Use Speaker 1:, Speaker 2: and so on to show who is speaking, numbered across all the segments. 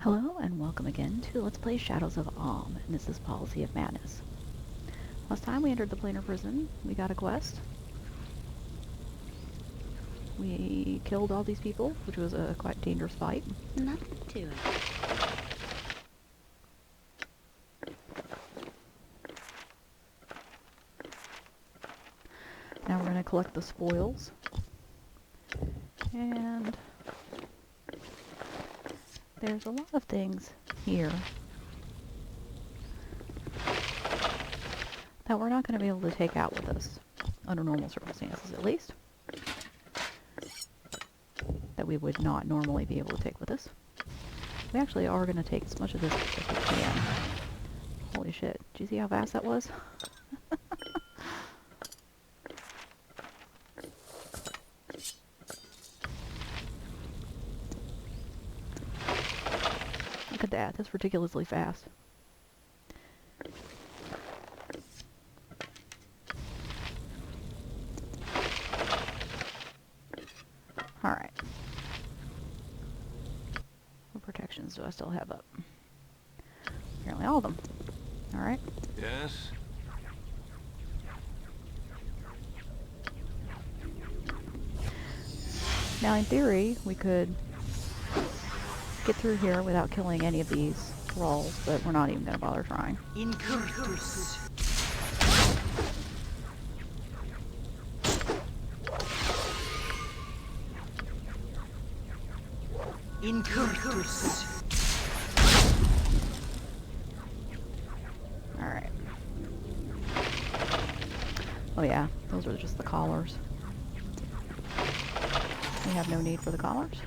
Speaker 1: Hello and welcome again to Let's Play Shadows of Alm, and this is Policy of Madness. Last time we entered the Planar prison, we got a quest. We killed all these people, which was a quite dangerous fight.
Speaker 2: Nothing to it.
Speaker 1: Now we're going to collect the spoils. And there's a lot of things here that we're not going to be able to take out with us, under normal circumstances at least. That we would not normally be able to take with us. We actually are going to take as much of this as we can. Holy shit. Did you see how fast that was? Look at that. That's ridiculously fast. Alright. What protections do I still have up? Apparently all of them. Alright.
Speaker 3: Yes?
Speaker 1: Now in theory, we could get through here without killing any of these thralls, but we're not even going to bother trying.
Speaker 2: Incurtus. Incurtus.
Speaker 1: Alright. Oh yeah, those are just the collars. We have no need for the collars.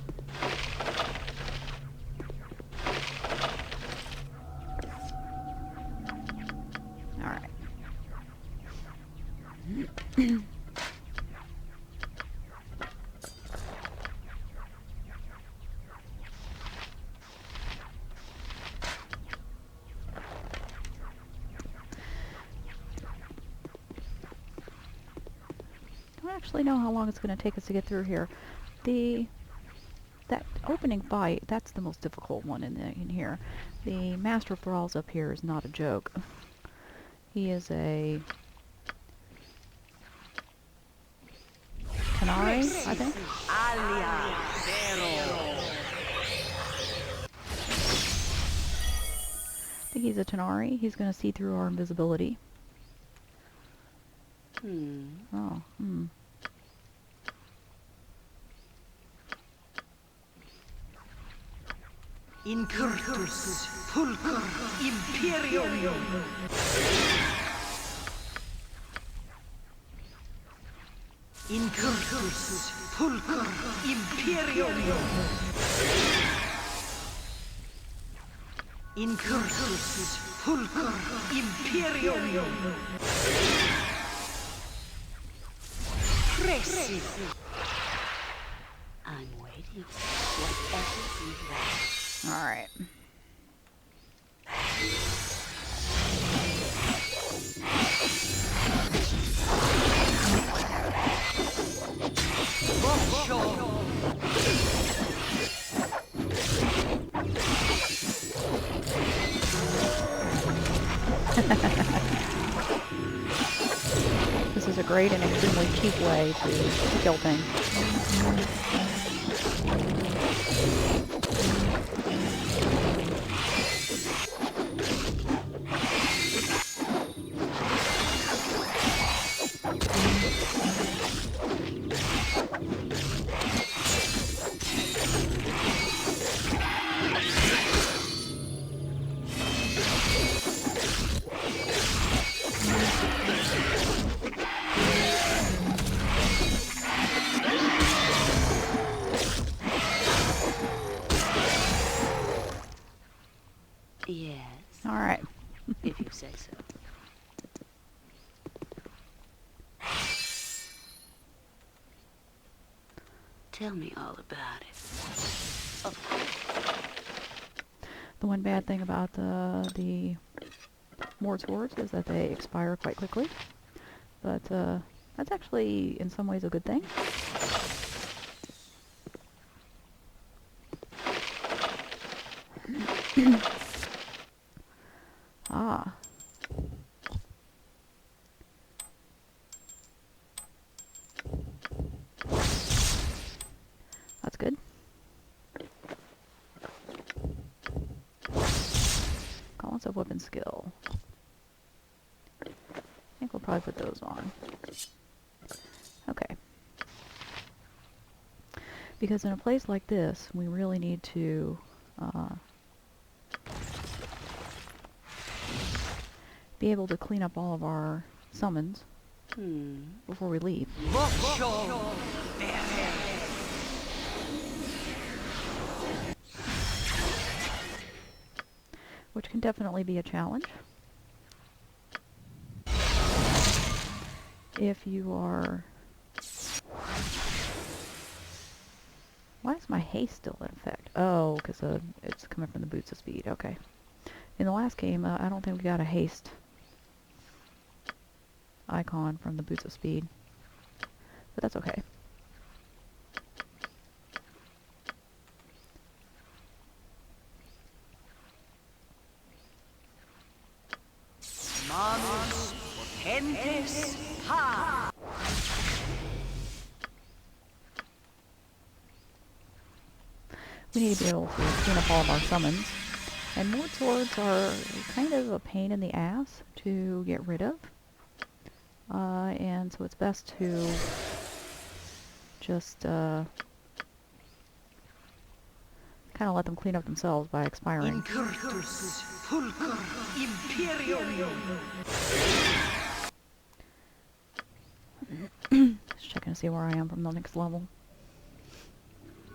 Speaker 1: Alright. I don't actually know how long it's going to take us to get through here. That opening fight, that's the most difficult one in here. The Master of Thralls up here is not a joke. He is a Canary, I think. I think he's a Tanari. He's going to see through our invisibility. Oh,
Speaker 2: Incurtus. Pulcur. Imperium. Incurtus. Pulcur. Imperium. Incurtus. Pulcur. Imperium. Presi. I'm waiting. Whatever you like.
Speaker 1: alright. This is a great and extremely cheap way to kill things.
Speaker 2: Yes,
Speaker 1: Alright.
Speaker 2: if you say so. Tell me all about it. Of course.
Speaker 1: The one bad thing about the Mort swords is that they expire quite quickly. But that's actually in some ways a good thing. Ah. That's good. Collins of weapon skill. I think we'll probably put those on. Okay. Because in a place like this, we really need to be able to clean up all of our summons before we leave. Which can definitely be a challenge. If you are... Why is my haste still in effect? Oh, because it's coming from the boots of speed. Okay. In the last game, I don't think we got a haste icon from the boots of speed. But that's okay.
Speaker 2: Manus potentes ha.
Speaker 1: We need to be able to clean up all of our summons. And Mord Swords are kind of a pain in the ass to get rid of. And so it's best to just kind of let them clean up themselves by expiring.
Speaker 2: Incurtus pulchr imperium.
Speaker 1: Just checking to see where I am from the next level.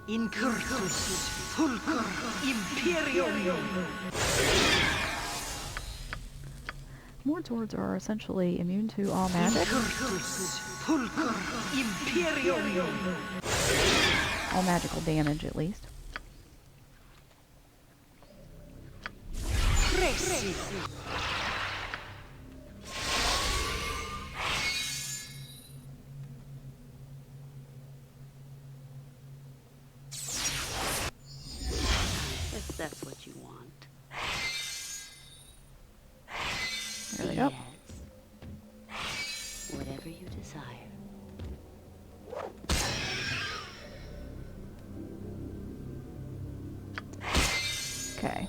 Speaker 2: Incurtus pulchr imperium.
Speaker 1: Mord Swords are essentially immune to all magic.
Speaker 2: Incurtus pulchr imperium.
Speaker 1: All magical damage, at least.
Speaker 2: Presi. If that's what you want.
Speaker 1: There we go.
Speaker 2: Yes. Whatever you desire.
Speaker 1: Okay.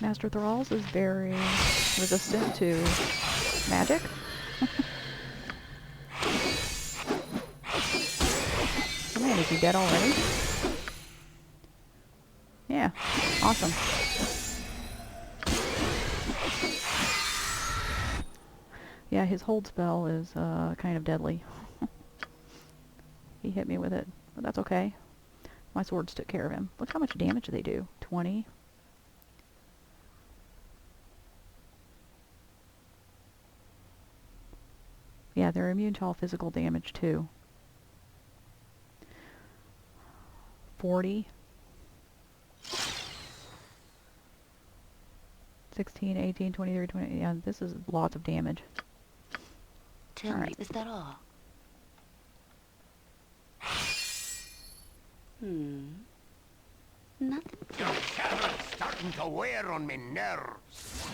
Speaker 1: Master Thralls is very resistant to magic. Oh man, is he dead already? Yeah, awesome. Yeah, his hold spell is kind of deadly. He hit me with it, but that's okay. My swords took care of him. Look how much damage they do. 20. Yeah, they're immune to all physical damage too. 40. 16, 18, 23, 20. Yeah, this is lots of damage.
Speaker 2: Tell me, is that all? Nothing.
Speaker 3: Your carrot's starting to wear on me nerves.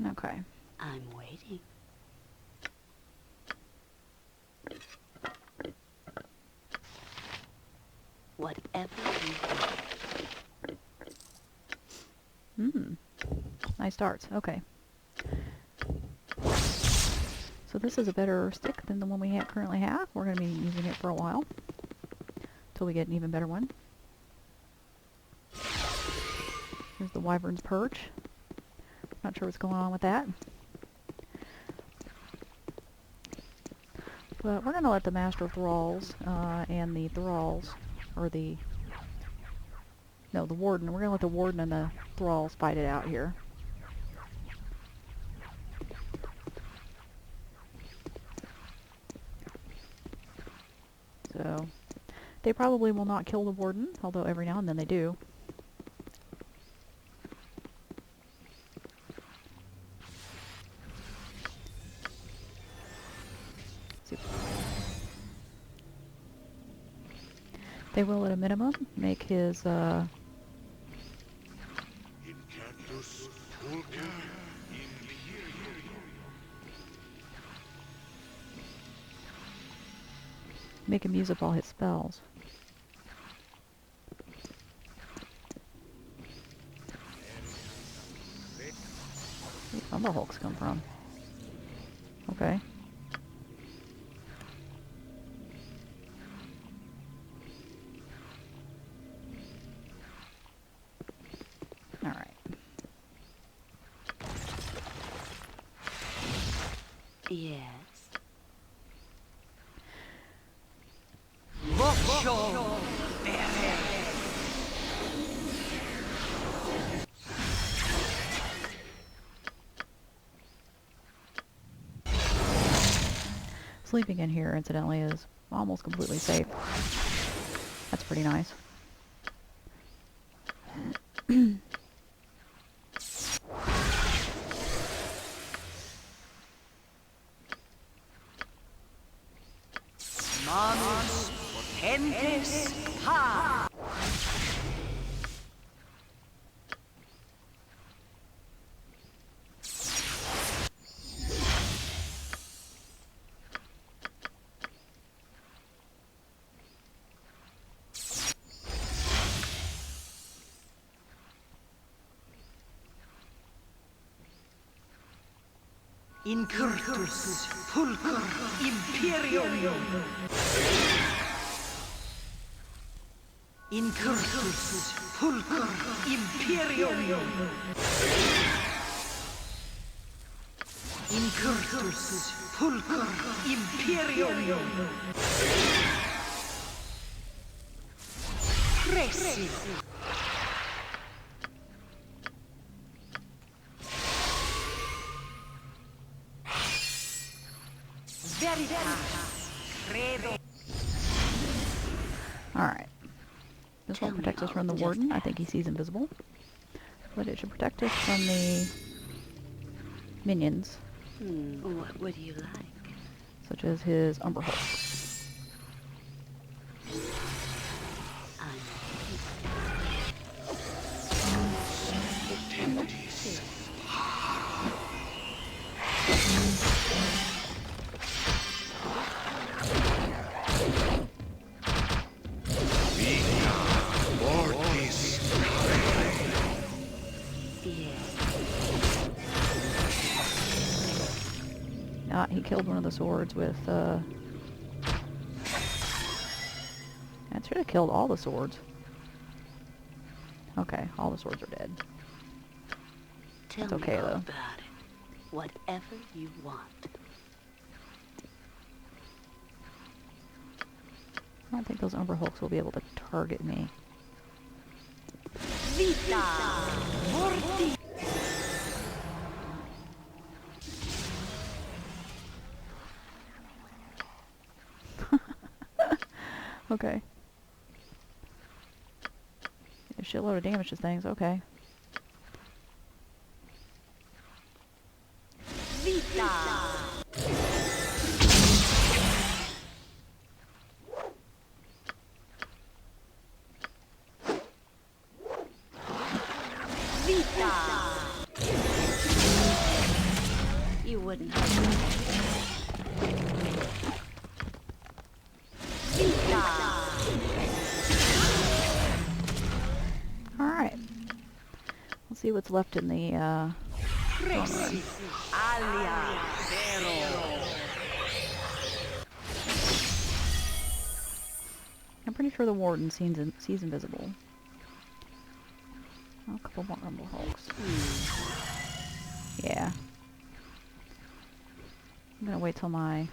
Speaker 1: Okay.
Speaker 2: I'm waiting. Whatever you want.
Speaker 1: Nice darts. Okay. So this is a better stick than the one we currently have. We're going to be using it for a while. Until we get an even better one. Here's the Wyvern's Perch. Not sure what's going on with that. But we're going to let the Master Thralls and the Thralls, or the... No, the Warden. We're going to let the Warden and the Thralls fight it out here. So they probably will not kill the warden, although every now and then they do. So they will, at a minimum, make his make him use up all his spells. Where did Umber Hulks come from? Okay. Alright.
Speaker 2: Yes.
Speaker 1: Sleeping in here, incidentally, is almost completely safe. That's pretty nice.
Speaker 2: Manus potentes ha! Incurtus pulcr imperium. Incurtus pulcr imperium. Incurtus pulcr imperium. Presi.
Speaker 1: Alright. This won't protect us from the warden. I think he sees invisible. But it should protect us from the minions,
Speaker 2: What would you like?
Speaker 1: such as his Umber Hulks. He killed one of the swords with, that should have killed all the swords. Okay, all the swords are dead.
Speaker 2: Tell
Speaker 1: It's
Speaker 2: me
Speaker 1: okay,
Speaker 2: all
Speaker 1: though.
Speaker 2: about it. Whatever you want.
Speaker 1: I don't think those Umber Hulks will be able to target me.
Speaker 2: Vita Morti.
Speaker 1: Okay. A shitload of damage to things, okay.
Speaker 2: Vita. Vita. You wouldn't hurt me. Vita.
Speaker 1: Alright. Let's see what's left in the,
Speaker 2: Presi. Alia. Vero.
Speaker 1: I'm pretty sure the warden sees invisible. Oh, a couple more Umber Hulks. Yeah. I'm gonna wait till my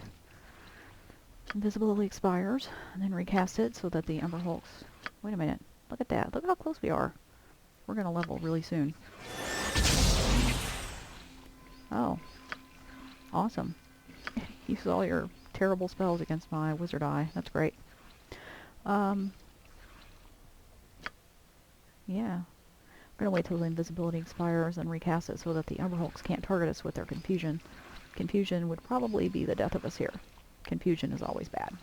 Speaker 1: invisibility expires, and then recast it so that the Umber Hulks... Wait a minute. Look at that. Look how close we are. We're gonna level really soon. Oh. Awesome. Use all your terrible spells against my wizard eye. That's great. Um, yeah. We're gonna wait till the invisibility expires and recast it so that the Umberhulks can't target us with their confusion. Confusion would probably be the death of us here. Confusion is always bad.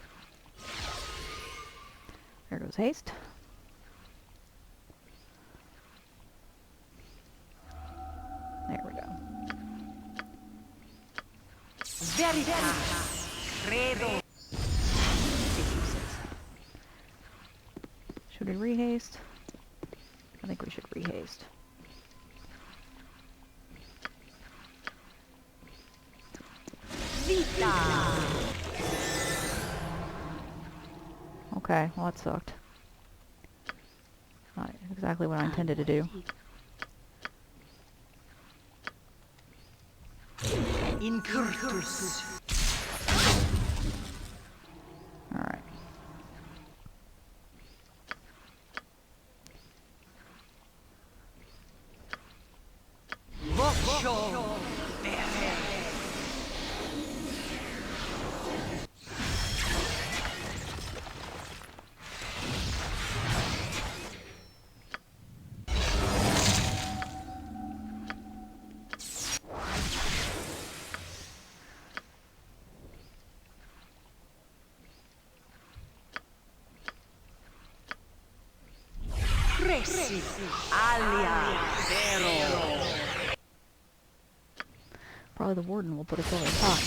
Speaker 1: There goes haste. There we go. Should we rehaste? I think we should rehaste. Okay, well that sucked. Not exactly what I intended to do.
Speaker 2: Incurtus.
Speaker 1: Alright. Probably the warden will put us over the top.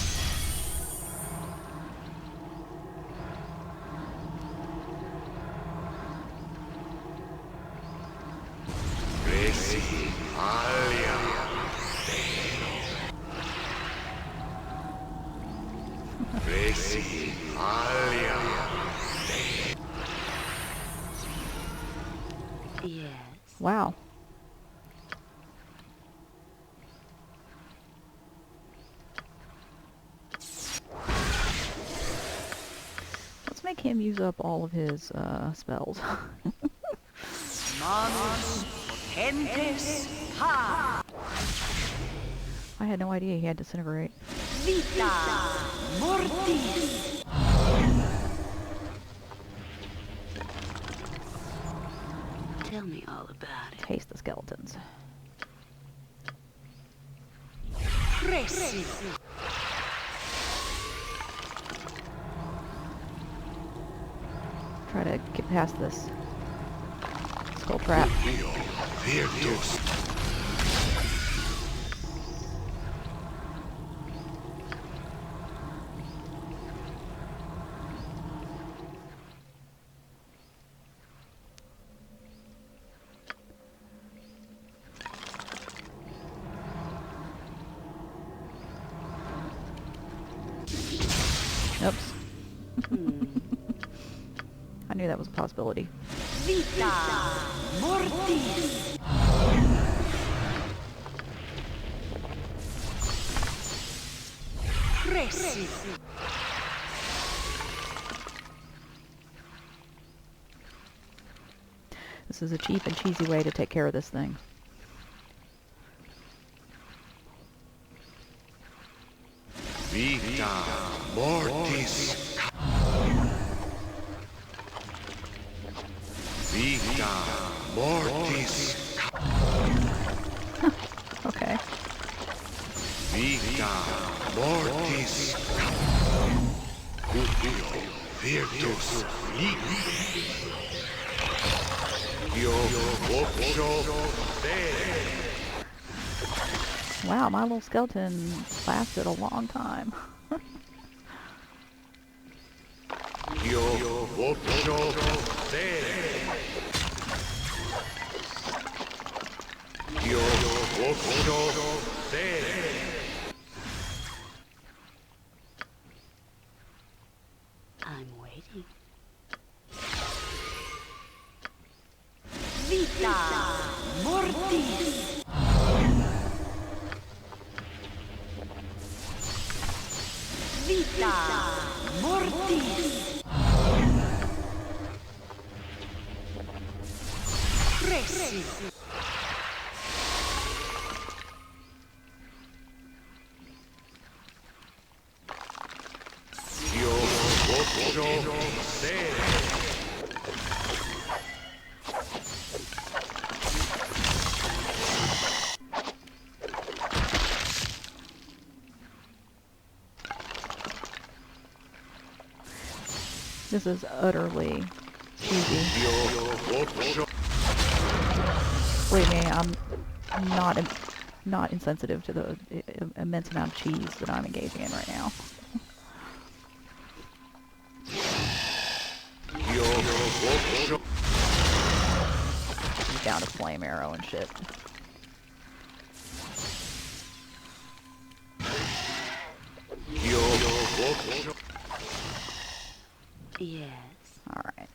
Speaker 2: Yes.
Speaker 1: Wow. Let's make him use up all of his spells. I had no idea he had Disintegrate.
Speaker 2: Tell me all about it.
Speaker 1: Taste the skeletons. Try to get past this skull trap. Oops. I knew that was a possibility. This is a cheap and cheesy way to take care of this thing.
Speaker 3: Vita mortis. Vita mortis.
Speaker 1: Okay.
Speaker 3: Vita mortis. Cupio virtus liquid. Io voxo bene.
Speaker 1: Wow, my little skeleton lasted a long time.
Speaker 3: Io voxo bene. Io voxo bene.
Speaker 2: I'm waiting. Vita mortis. Vita mortis. Presi.
Speaker 3: Io voxo bene.
Speaker 1: This is utterly cheesy. Believe me, I'm not insensitive to the immense amount of cheese that I'm engaging in right now. He's down to flame arrow and shit.
Speaker 2: Yes.
Speaker 1: Alright.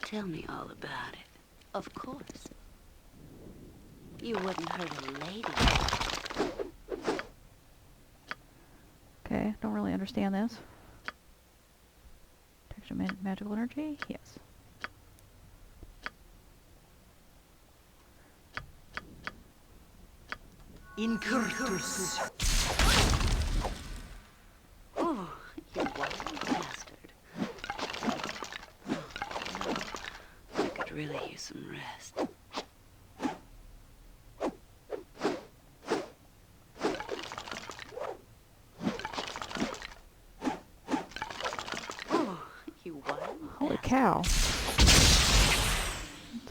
Speaker 2: Tell me all about it. Of course. You wouldn't hurt a lady.
Speaker 1: Okay, don't really understand this. Texture magical energy? Yes.
Speaker 2: Incurtus. Oh, you wild bastard. I could really use some rest. Oh, you wild
Speaker 1: Holy
Speaker 2: bastard.
Speaker 1: cow. It's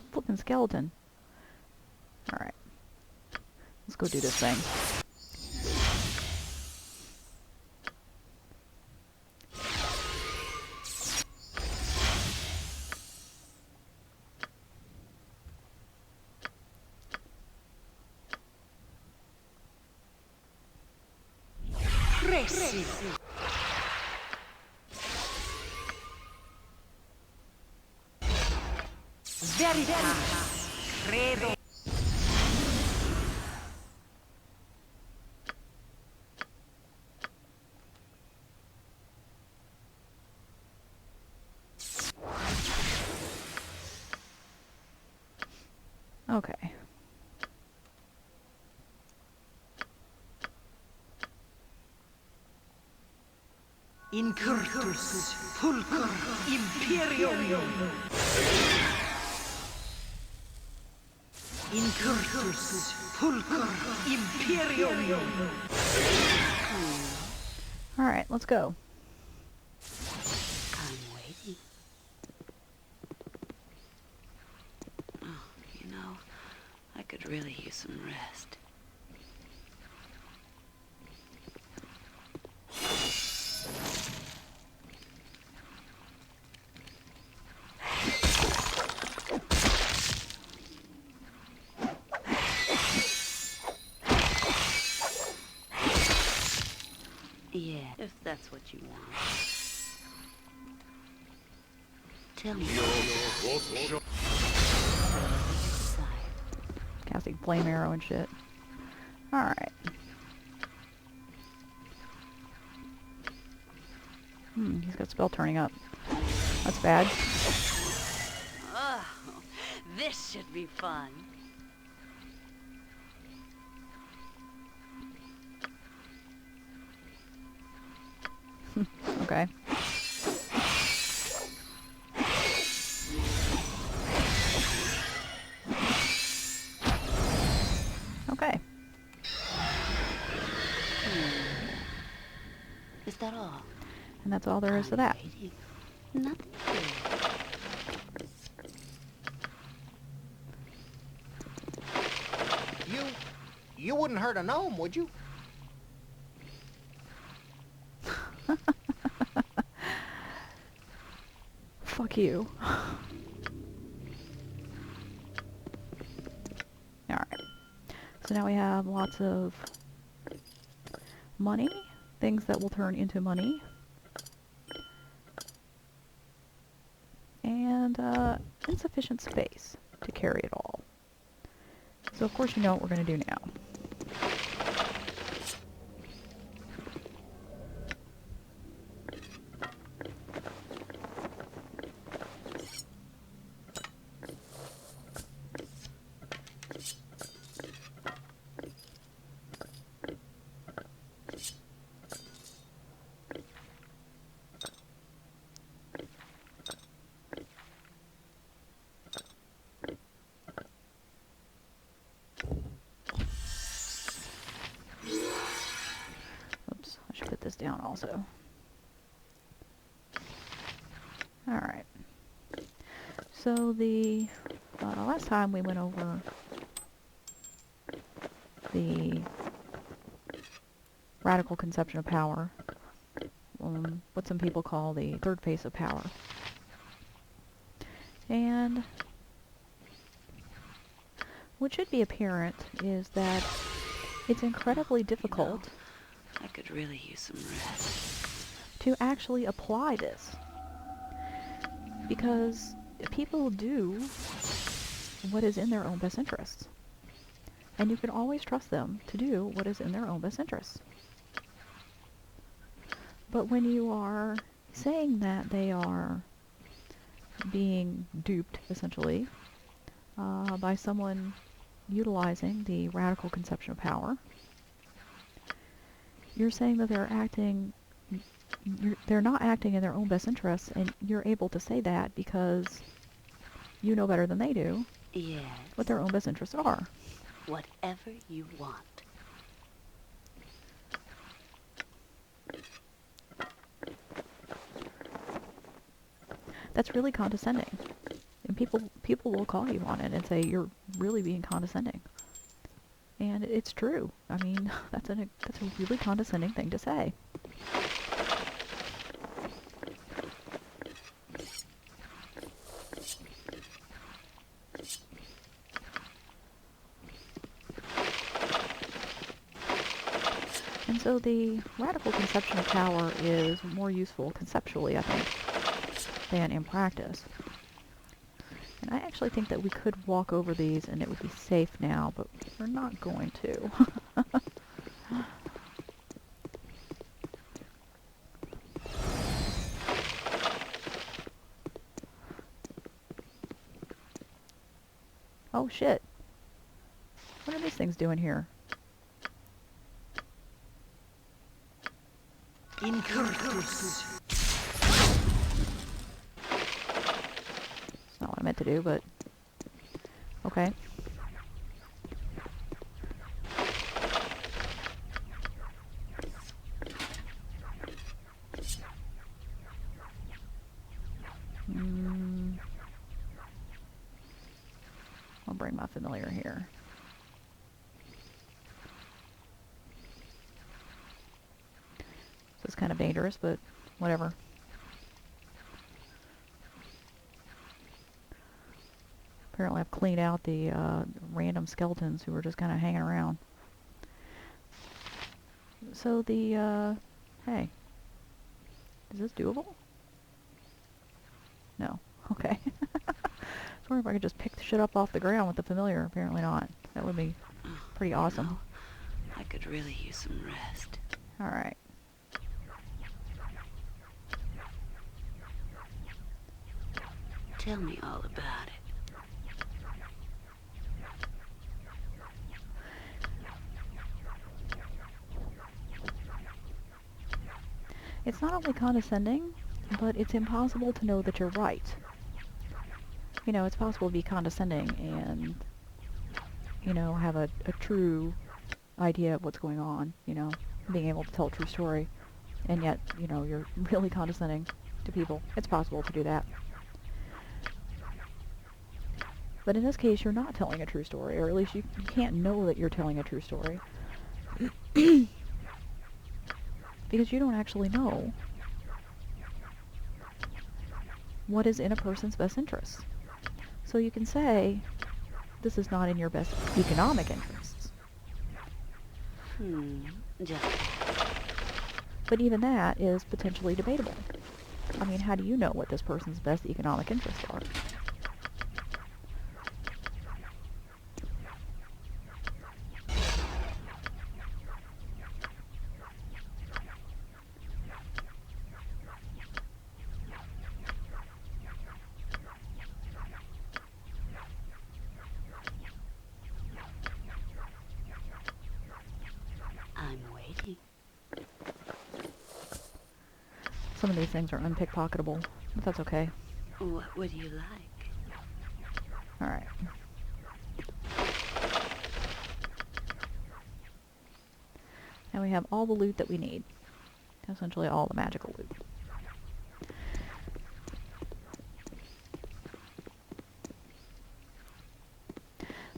Speaker 1: a flippin' skeleton. Alright. Let's go do this thing. Okay.
Speaker 2: Incurtus pulcr imperium. Incurtus pulcr imperium.
Speaker 1: Alright, let's go.
Speaker 2: I'm waiting. Oh, you know, I could really use some rest. Yeah, if that's what you want. Tell me.
Speaker 1: Casting flame arrow and shit. Alright. He's got spell turning up. That's bad.
Speaker 2: Oh, this should be fun.
Speaker 1: Okay. Okay.
Speaker 2: Is that all?
Speaker 1: And that's all there is to that.
Speaker 2: Waiting. Nothing.
Speaker 4: You wouldn't hurt a gnome, would you?
Speaker 1: Fuck you. Alright. So now we have lots of money. Things that will turn into money. And insufficient space to carry it all. So of course you know what we're going to do now. also. Alright. So the last time we went over the radical conception of power, what some people call the third phase of power. And what should be apparent is that it's incredibly difficult
Speaker 2: I could really use some rest.
Speaker 1: to actually apply this. Because people do what is in their own best interests. And you can always trust them to do what is in their own best interests. But when you are saying that they are being duped, essentially, by someone utilizing the radical conception of power, you're saying that they're not acting in their own best interests, and you're able to say that because you know better than they do
Speaker 2: Yes.
Speaker 1: what their own best interests are.
Speaker 2: Whatever you want.
Speaker 1: That's really condescending. And people will call you on it and say you're really being condescending. And it's true. I mean, that's a really condescending thing to say. And so the radical conception of power is more useful conceptually, I think, than in practice. And I actually think that we could walk over these and it would be safe now, but we're not going to. Oh shit. What are these things doing here?
Speaker 5: Incursus.
Speaker 1: It's not what I meant to do, but okay. I'll bring my familiar here. So it's kind of dangerous, but whatever. Apparently I've cleaned out the random skeletons who were just kind of hanging around. So the, hey. Is this doable? No. Okay. I was wondering if I could just pick the shit up off the ground with the familiar. Apparently not. That would be pretty awesome.
Speaker 2: No, I could really use some rest.
Speaker 1: Alright.
Speaker 2: Tell me all about it.
Speaker 1: It's not only condescending, but it's impossible to know that you're right. You know, it's possible to be condescending and, you know, have a true idea of what's going on, you know, being able to tell a true story, and yet, you know, you're really condescending to people. It's possible to do that. But in this case, you're not telling a true story, or at least you can't know that you're telling a true story. Because you don't actually know what is in a person's best interests. So you can say, this is not in your best economic interests.
Speaker 2: Just
Speaker 1: But even that is potentially debatable. I mean, how do you know what this person's best economic interests are?
Speaker 2: I'm waiting.
Speaker 1: Some of these things are unpickpocketable, but that's okay.
Speaker 2: What would you like?
Speaker 1: Alright. Now we have all the loot that we need. essentially all the magical loot.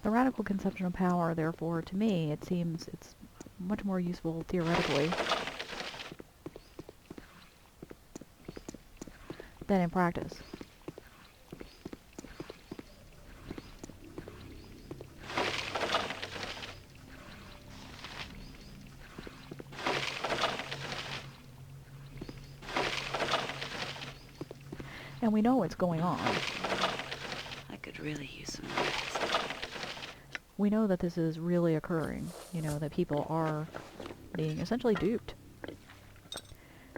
Speaker 1: The radical conception of power, therefore, to me, it seems it's much more useful theoretically than in practice. And we know what's going on.
Speaker 2: I could really use some rest.
Speaker 1: We know that this is really occurring. You know, that people are being essentially duped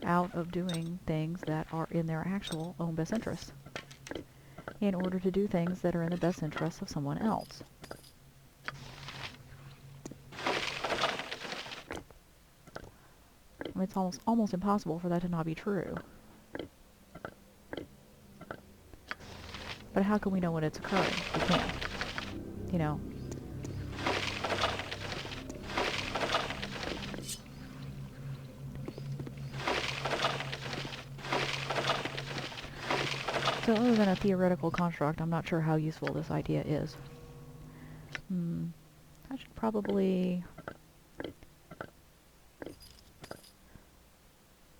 Speaker 1: out of doing things that are in their actual own best interest in order to do things that are in the best interest of someone else. I mean, it's almost impossible for that to not be true. But how can we know when it's occurring? We can't. You know. So other than a theoretical construct, I'm not sure how useful this idea is. I should probably...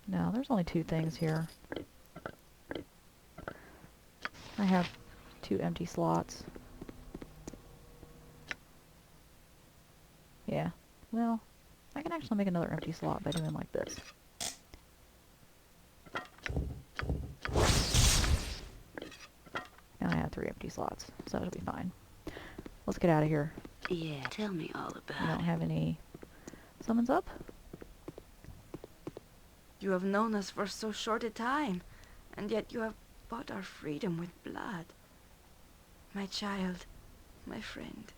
Speaker 1: No, there's only 2 things here. I have 2 empty slots. Yeah, well, I can actually make another empty slot by doing like this. Now I have 3 empty slots, so that'll be fine. Let's get out of here.
Speaker 2: Yeah, tell me all
Speaker 1: We
Speaker 2: about
Speaker 1: don't
Speaker 2: it.
Speaker 1: have any summons up.
Speaker 5: You have known us for so short a time, and yet you have bought our freedom with blood. My child, my friend,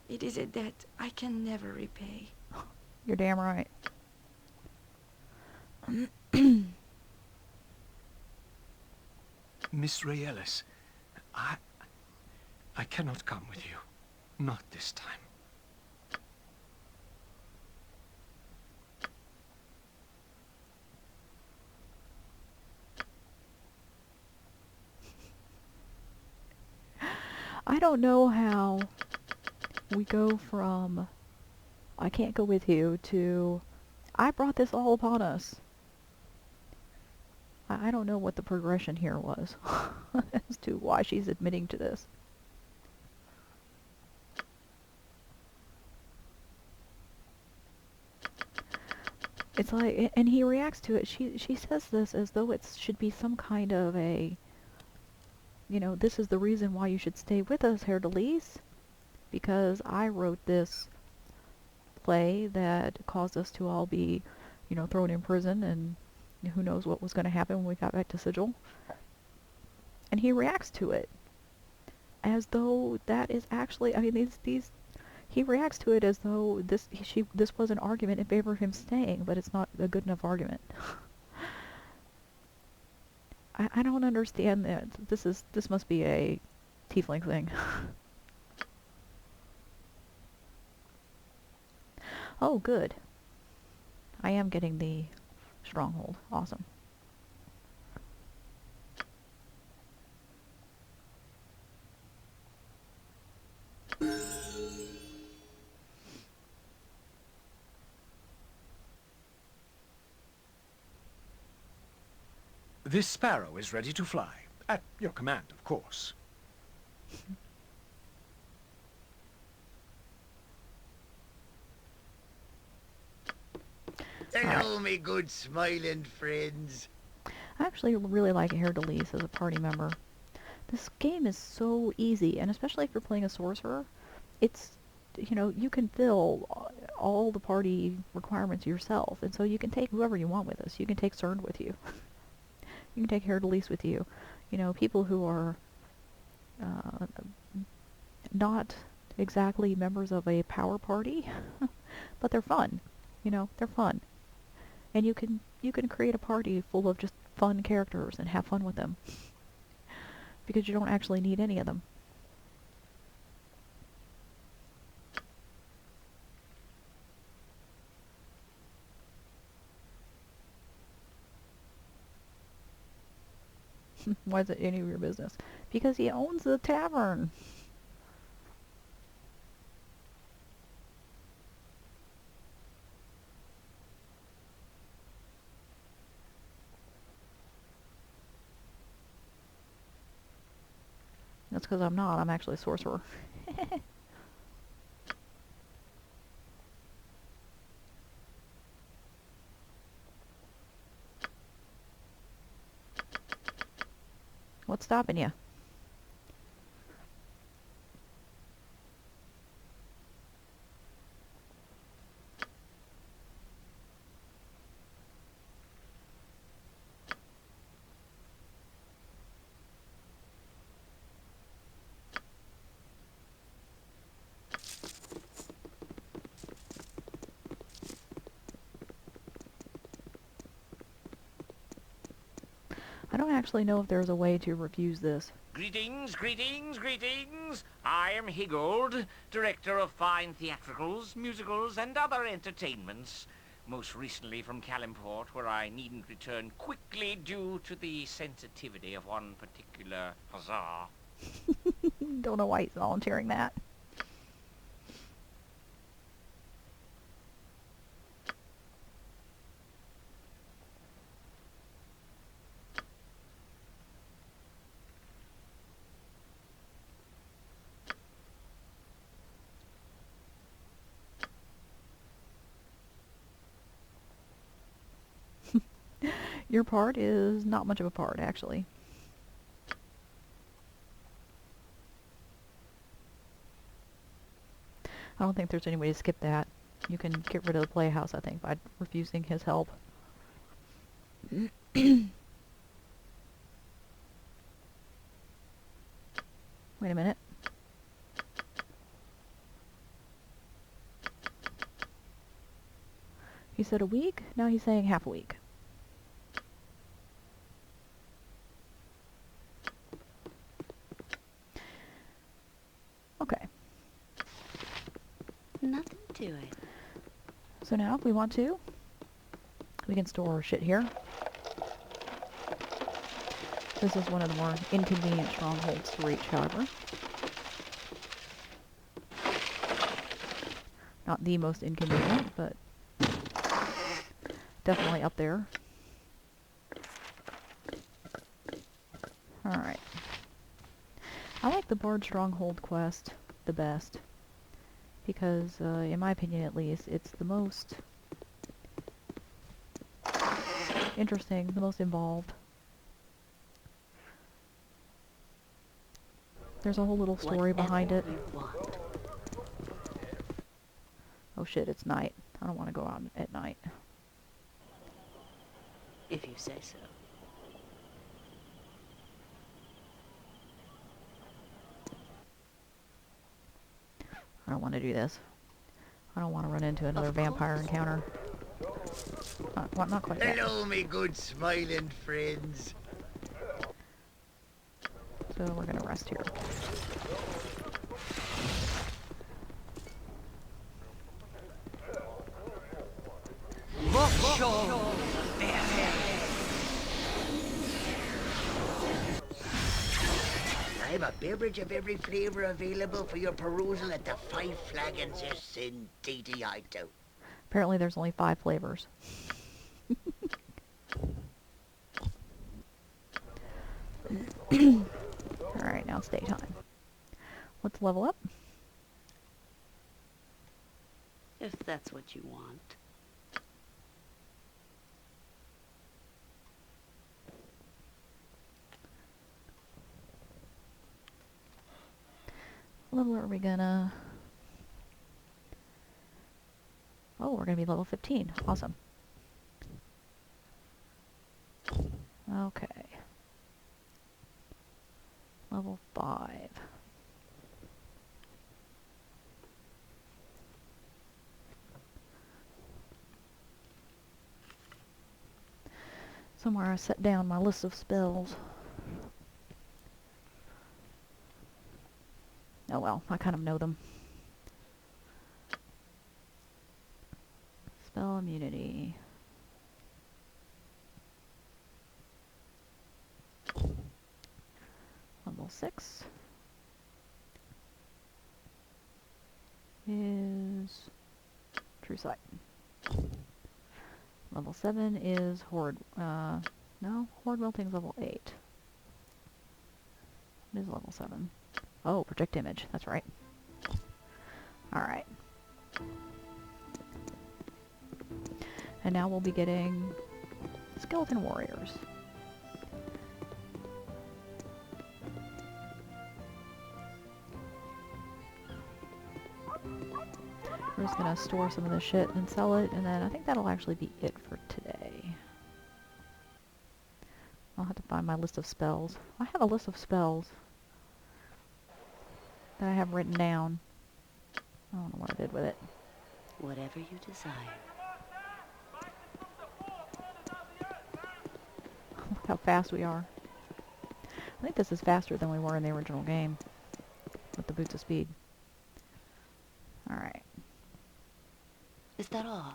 Speaker 5: it is a debt I can never repay.
Speaker 1: You're damn right.
Speaker 6: Miss Rayelis, I cannot come with you. Not this time.
Speaker 1: I don't know how we go from I can't go with you to I brought this all upon us. I don't know what the progression here was as to why she's admitting to this. It's like, and he reacts to it. She says this as though it should be some kind of a, you know, this is the reason why you should stay with us, Herr Delise, because I wrote this play that caused us to all be, you know, thrown in prison, and who knows what was going to happen when we got back to Sigil. And he reacts to it as though that is actually, I mean, he reacts to it as though this was an argument in favor of him staying, but it's not a good enough argument. I don't understand that. This must be a tiefling thing. Oh, good. I am getting the stronghold. Awesome.
Speaker 6: This sparrow is ready to fly. At your command, of course.
Speaker 3: Hello, me good smiling friends.
Speaker 1: I actually really like Herr Delise as a party member. This game is so easy, and especially if you're playing a sorcerer, it's, you know, you can fill all the party requirements yourself, and so you can take whoever you want with us. You can take CERN with you. You can take Herr Delise with you. You know, people who are not exactly members of a power party, but they're fun. You know, they're fun. And you can create a party full of just fun characters and have fun with them. Because you don't actually need any of them. Why is it any of your business? Because he owns the tavern. That's because I'm not. I'm actually a sorcerer. What's stopping you? I don't actually know if there's a way to refuse this.
Speaker 7: Greetings, greetings, greetings. I am Higgold, director of fine theatricals, musicals, and other entertainments. Most recently from Calimport, where I needn't return quickly due to the sensitivity of one particular huzzah.
Speaker 1: Don't know why he's volunteering that. Your part is not much of a part, actually. I don't think there's any way to skip that. You can get rid of the playhouse, I think, by refusing his help. Wait a minute. He said a week, now he's saying half a week. Okay.
Speaker 2: Nothing to it.
Speaker 1: So now, if we want to, we can store our shit here. This is one of the more inconvenient strongholds to reach, however. Not the most inconvenient, but definitely up there. Alright. I like the Bard Stronghold quest the best. Because, in my opinion at least, it's the most interesting, the most involved. There's a whole little story behind it.
Speaker 2: Whatever you want.
Speaker 1: Oh shit, it's night. I don't want to go out at night.
Speaker 2: If you say so.
Speaker 1: I don't want to do this. I don't want to run into another vampire encounter. Not quite yet.
Speaker 3: Hello, me good smiling friends.
Speaker 1: So we're gonna rest here.
Speaker 3: I've a beverage of every flavour available for your perusal at the 5 Flagons in DD Hideout.
Speaker 1: Apparently there's only 5 flavors. Alright, now it's daytime. Let's level up.
Speaker 2: If that's what you want.
Speaker 1: Level are we gonna... Oh, we're gonna be level 15. Awesome. Okay. Level 5. Somewhere I set down my list of spells. Oh well, I kind of know them. Spell immunity. level 6 is True Sight. Level 7 is Horde. No, Horde Melting's level 8. It is level 7. Oh, Project Image. That's right. Alright. And now we'll be getting Skeleton Warriors. We're just gonna store some of this shit and sell it, and then I think that'll actually be it for today. I'll have to find my list of spells. I have a list of spells that I have written down. I don't know what I did with it.
Speaker 2: Whatever you desire.
Speaker 1: Look how fast we are. I think this is faster than we were in the original game with the Boots of Speed. Alright.
Speaker 2: Is that all?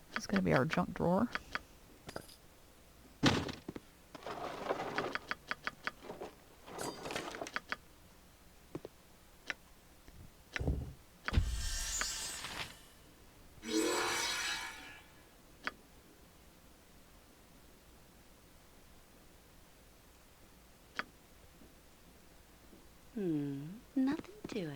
Speaker 1: This is going to be our junk drawer.
Speaker 2: Nothing to it.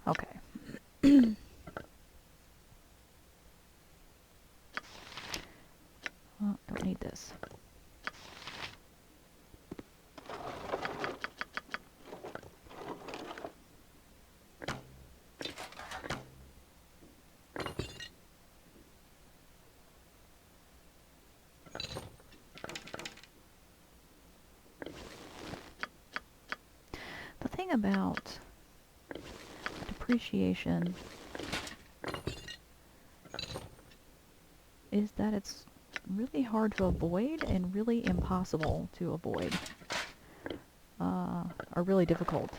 Speaker 1: Okay. Well, don't need this. The thing about depreciation is that it's really hard to avoid and really impossible to avoid. Or really difficult.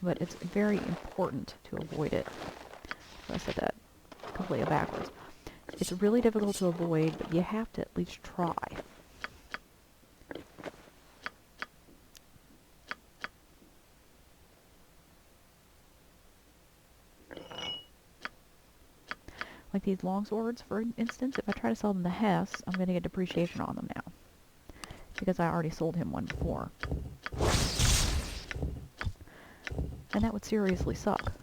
Speaker 1: But it's very important to avoid it. So I said that completely backwards. It's really difficult to avoid, but you have to at least try. Like these longswords, for instance, if I try to sell them to Hess, I'm going to get depreciation on them now. Because I already sold him one before. And that would seriously suck.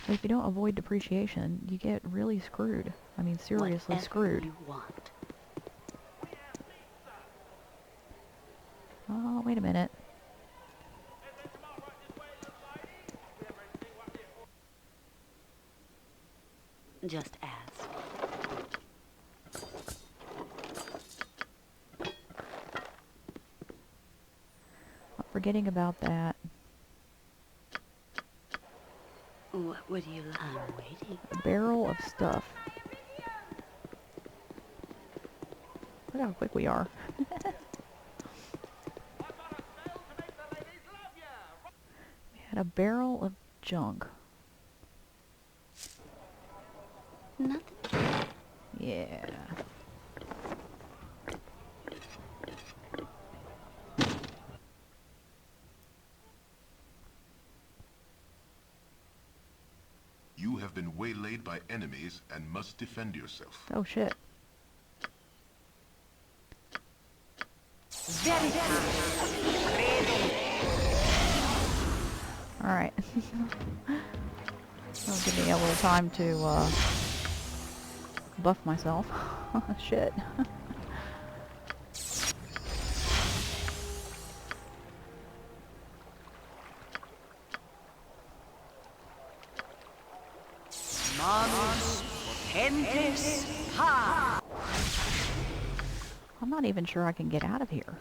Speaker 1: But if you don't avoid depreciation, you get really screwed. I mean, seriously
Speaker 2: Whatever
Speaker 1: screwed.
Speaker 2: you want.
Speaker 1: Oh, wait a minute.
Speaker 2: Just ask.
Speaker 1: Forgetting about that.
Speaker 2: What would you like? I'm waiting.
Speaker 1: A barrel of stuff. Look how quick we are. We had a barrel of junk.
Speaker 2: Nothing.
Speaker 1: Yeah.
Speaker 8: You have been waylaid by enemies and must defend yourself.
Speaker 1: Oh shit. Alright. That'll give me a little time to buff myself. Shit. I'm not even sure I can get out of here.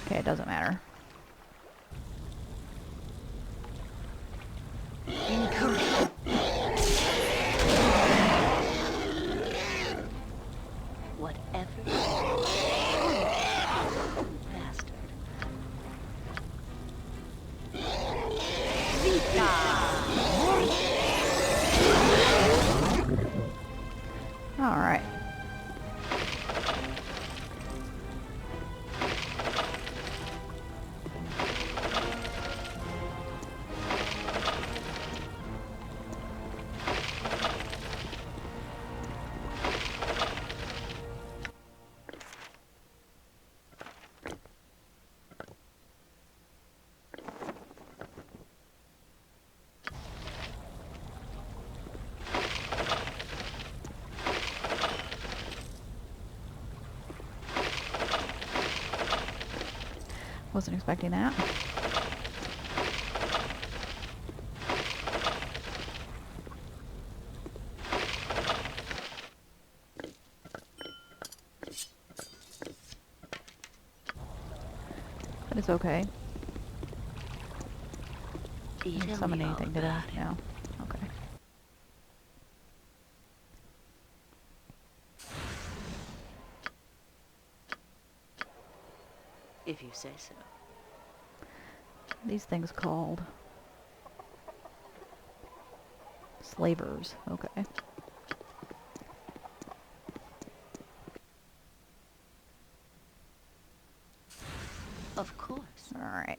Speaker 1: Okay, it doesn't matter.
Speaker 2: Whatever. Bastard.
Speaker 1: All right. Wasn't expecting that. But it's okay.
Speaker 2: You
Speaker 1: Didn't
Speaker 2: tell
Speaker 1: summon
Speaker 2: me all
Speaker 1: anything, did I?
Speaker 2: about it.
Speaker 1: No. Okay.
Speaker 2: If you say so.
Speaker 1: These things called slavers. Okay.
Speaker 2: Of course.
Speaker 1: All right.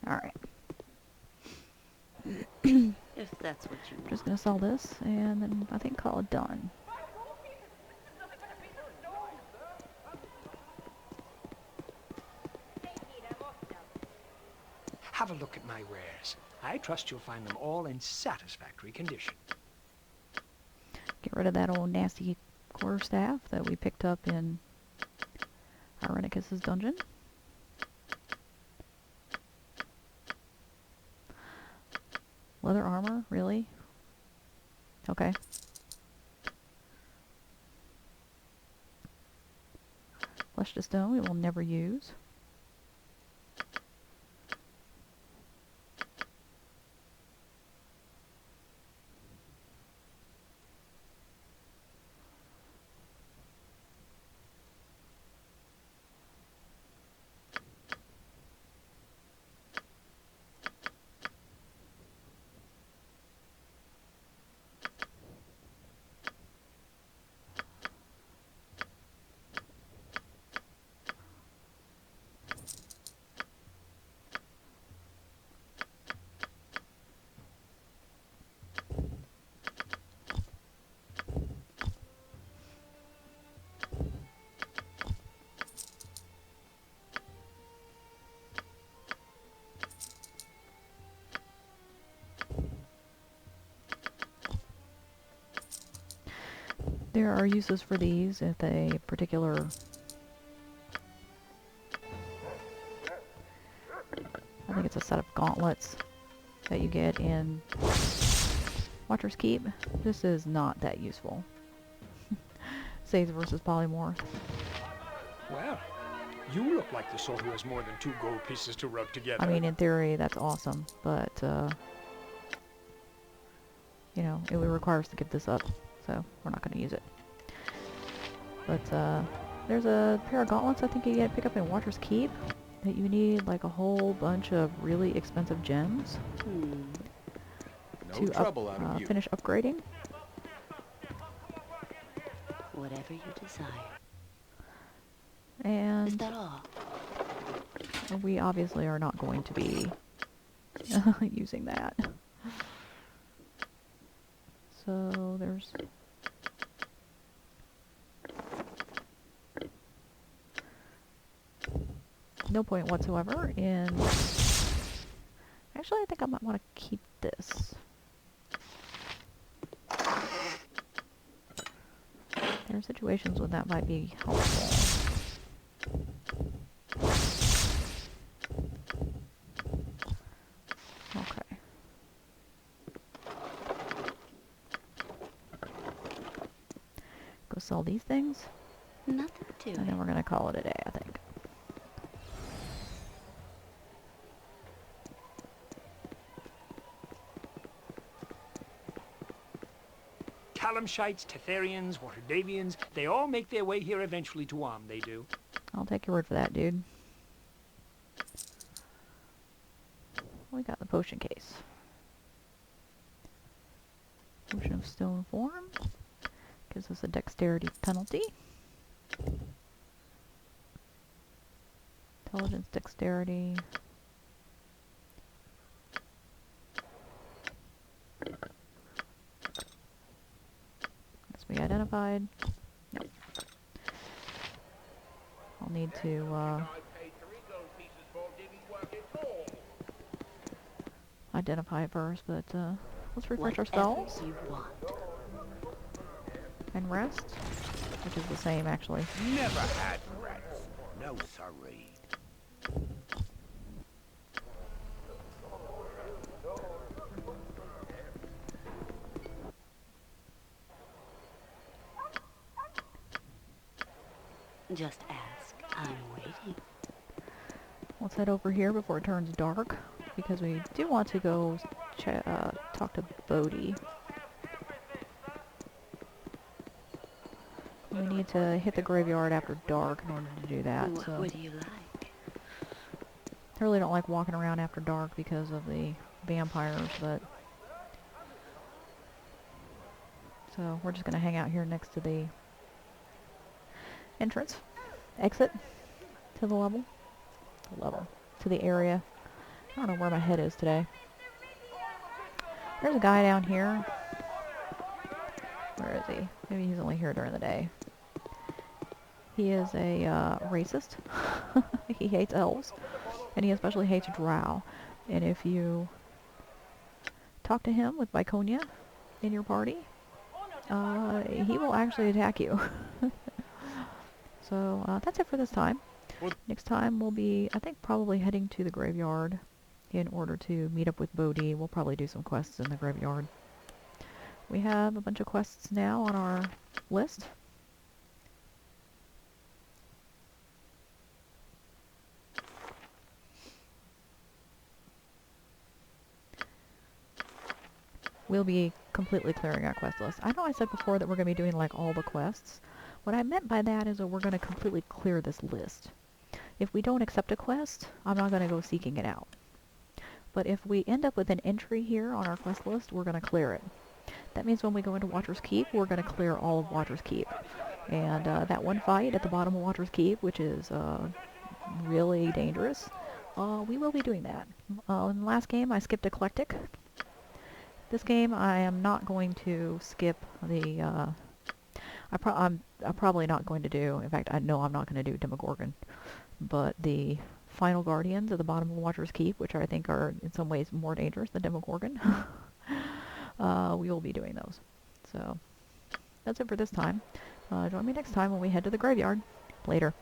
Speaker 1: All right.
Speaker 2: If that's what you want.
Speaker 1: Just gonna sell this and then I think call it done.
Speaker 6: Have a look at my wares. I trust you'll find them all in satisfactory condition.
Speaker 1: Get rid of that old nasty quarterstaff that we picked up in Irenicus's dungeon. Leather armor, really? Okay. Flesh to stone we will never use. There are uses for these if a particular I think it's a set of gauntlets that you get in Watcher's Keep. This is not that useful. Saves versus polymorph.
Speaker 6: Well, you look like the sort who has more than 2 gold pieces to rub together.
Speaker 1: I mean, in theory, that's awesome, but you know, it would require us to give this up, so we're not going to use it. But there's a pair of gauntlets I think you get pick up in Watcher's Keep that you need like a whole bunch of really expensive gems
Speaker 6: No trouble out of you.
Speaker 1: finish upgrading.
Speaker 2: Whatever you desire. Is
Speaker 1: And
Speaker 2: that all?
Speaker 1: we obviously are not going to be using that. So there's no point whatsoever in... Actually, I think I might want to keep this. There are situations when that might be helpful. Okay. Go sell these things,
Speaker 2: Nothing to
Speaker 1: and
Speaker 2: it.
Speaker 1: then we're going to call it a day, I think.
Speaker 6: Calamshites, Tetherians, Waterdavians, they all make their way here eventually to Arm, they do.
Speaker 1: I'll take your word for that, dude. We got the potion case. Potion of Stone Form. Gives us a dexterity penalty. Intelligence, dexterity. Guess we identified. Nope. I'll need to identify it first, but let's refresh our spells
Speaker 2: Whatever you want.
Speaker 1: and rest, which is the same actually.
Speaker 3: Never had rest. No sorry.
Speaker 2: Just ask. I'm waiting.
Speaker 1: Let's head over here before it turns dark, because we do want to go talk to Bodhi. We need to hit the graveyard after dark in order to do that. So
Speaker 2: What do you like?
Speaker 1: I really don't like walking around after dark because of the vampires, but... So we're just going to hang out here next to the entrance, exit to the level, to the area. I don't know where my head is today. There's a guy down here. Where is he? Maybe he's only here during the day. He is a racist. He hates elves, and he especially hates drow. And if you talk to him with Viconia in your party, he will actually attack you. So that's it for this time. Next time we'll be, I think, probably heading to the graveyard in order to meet up with Bodhi. We'll probably do some quests in the graveyard. We have a bunch of quests now on our list. We'll be completely clearing our quest list. I know I said before that we're going to be doing like all the quests. What I meant by that is that we're going to completely clear this list. If we don't accept a quest, I'm not going to go seeking it out. But if we end up with an entry here on our quest list, we're going to clear it. That means when we go into Watcher's Keep, we're going to clear all of Watcher's Keep. And that one fight at the bottom of Watcher's Keep, which is really dangerous, we will be doing that. In the last game, I skipped Eclectic. This game, I am not going to skip the... I'm probably not going to do... In fact, I know I'm not going to do Demogorgon. But the final guardians at the bottom of Watcher's Keep, which I think are in some ways more dangerous than Demogorgon, we will be doing those. So, that's it for this time. Join me next time when we head to the graveyard. Later.